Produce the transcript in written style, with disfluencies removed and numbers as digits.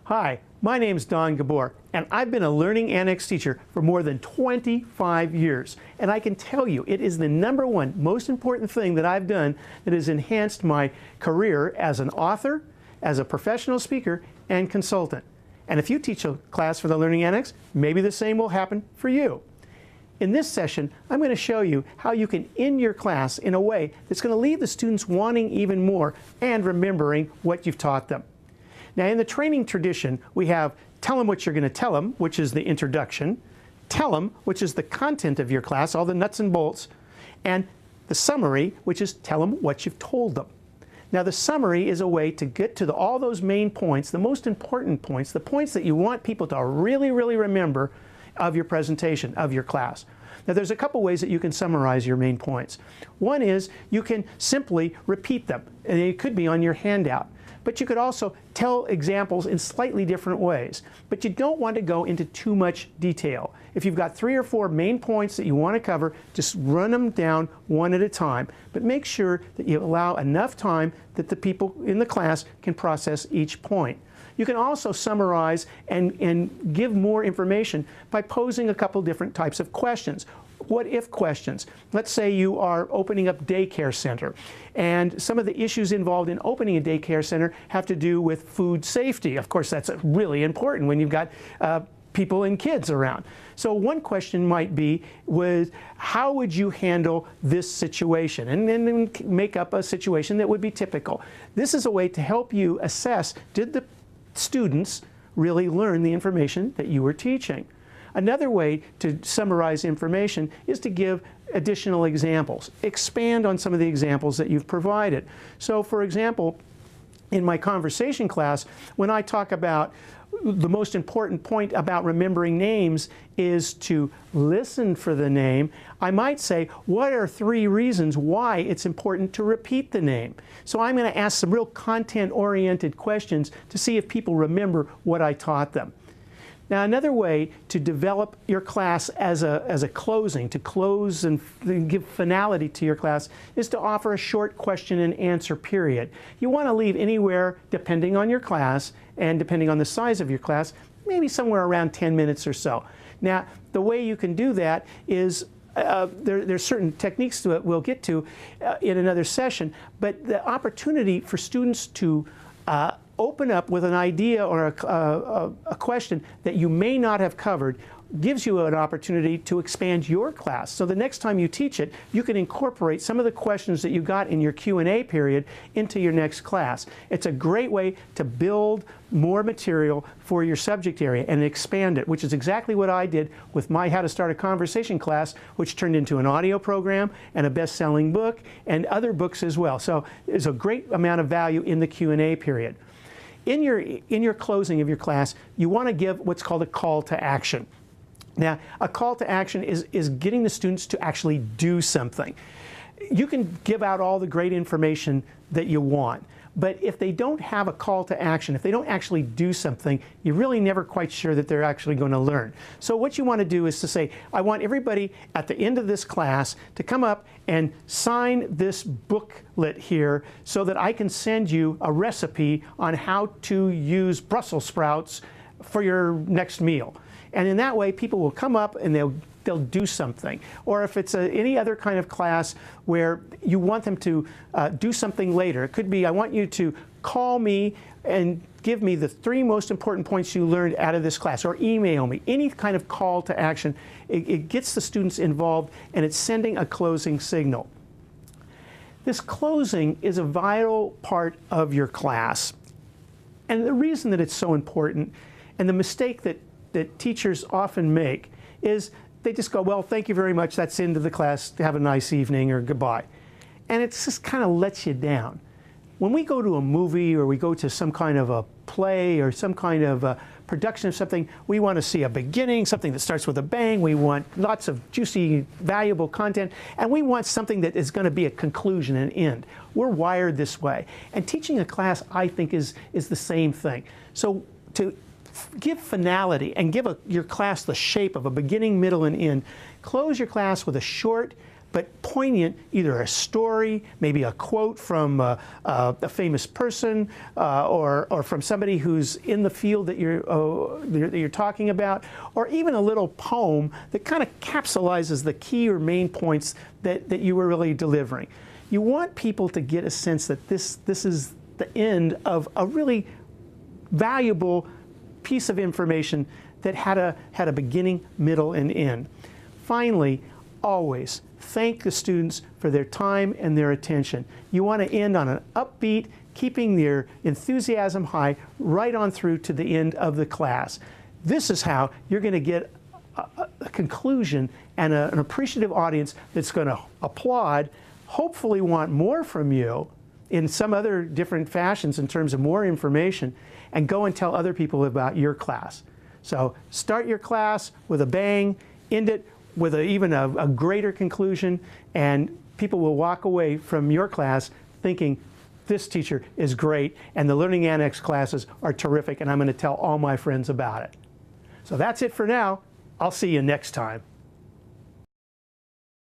Hi, my name is DonGabor, and I've been a Learning Annex teacher for more than 25 years. And I can tell you, it is the #1 most important thing that I've done that has enhanced my career as an author, as a professional speaker, and consultant. And if you teach a class for the Learning Annex, maybe the same will happen for you. In this session, I'm going to show you how you can end your class in a way that's going to leave the students wanting even more and remembering what you've taught them. Now, in the training tradition, we have tell them what you're going to tell them, which is the introduction, tell them, which is the content of your class, all the nuts and bolts, and the summary, which is tell them what you've told them. Now, the summary is a way to get to all those main points, the most important points, the points that you want people to really, really remember of your presentation, of your class. Now, there's a couple ways that you can summarize your main points. One is you can simply repeat them, and it could be on your handout. But you could also tell examples in slightly different ways. But you don't want to go into too much detail. If you've got 3 or 4 main points that you want to cover, just run them down one at a time. But make sure that you allow enough time that the people in the class can process each point. You can also summarize and give more information by posing a couple different types of questions. What if questions? Let's say you are opening up daycare center, and some of the issues involved in opening a daycare center have to do with food safety. Of course, that's really important when you've got people and kids around. So one question might be, how would you handle this situation? And then make up a situation that would be typical. This is a way to help you assess, did the students really learn the information that you were teaching? Another way to summarize information is to give additional examples. Expand on some of the examples that you've provided. So, for example, in my conversation class, when I talk about the most important point about remembering names is to listen for the name, I might say, what are 3 reasons why it's important to repeat the name? So I'm going to ask some real content-oriented questions to see if people remember what I taught them. Now, another way to develop your class as a closing, to close and give finality to your class, is to offer a short question and answer period. You want to leave anywhere, depending on your class and depending on the size of your class, maybe somewhere around 10 minutes or so. Now, the way you can do that is there's certain techniques to it we'll get to in another session, but the opportunity for students to open up with an idea or a question that you may not have covered gives you an opportunity to expand your class. So the next time you teach it, you can incorporate some of the questions that you got in your Q&A period into your next class. It's a great way to build more material for your subject area and expand it, which is exactly what I did with my How to Start a Conversation class, which turned into an audio program and a best-selling book and other books as well. So there's a great amount of value in the Q&A period. In your closing of your class, you want to give what's called a call to action. Now, a call to action is getting the students to actually do something. You can give out all the great information that you want, but if they don't have a call to action, if they don't actually do something, you're really never quite sure that they're actually going to learn. So what you want to do is to say, I want everybody at the end of this class to come up and sign this booklet here so that I can send you a recipe on how to use Brussels sprouts for your next meal. And in that way, people will come up and they'll do something. Or if it's any other kind of class where you want them to do something later, it could be, I want you to call me and give me the 3 most important points you learned out of this class, or email me. Any kind of call to action, it gets the students involved, and it's sending a closing signal. This closing is a vital part of your class. And the reason that it's so important, and the mistake that teachers often make, is they just go, well, thank you very much, that's the end of the class, have a nice evening, or goodbye. And it just kind of lets you down. When we go to a movie or we go to some kind of a play or some kind of a production of something, we want to see a beginning, something that starts with a bang, we want lots of juicy, valuable content, and we want something that is going to be a conclusion and end. We're wired this way. And teaching a class, I think, is the same thing. So to give finality and give your class the shape of a beginning, middle, and end, close your class with a short, but poignant, either a story, maybe a quote from a famous person, or from somebody who's in the field that you're talking about, or even a little poem that kind of capsulizes the key or main points that you were really delivering. You want people to get a sense that this is the end of a really valuable piece of information that had a beginning, middle, and end. Finally, always thank the students for their time and their attention. You want to end on an upbeat, keeping their enthusiasm high right on through to the end of the class. This is how you're going to get a conclusion and an appreciative audience that's going to applaud, hopefully want more from you in some other different fashions in terms of more information, and go and tell other people about your class. So start your class with a bang, end it with even a greater conclusion, and people will walk away from your class thinking, this teacher is great, and the Learning Annex classes are terrific, and I'm going to tell all my friends about it. So that's it for now. I'll see you next time.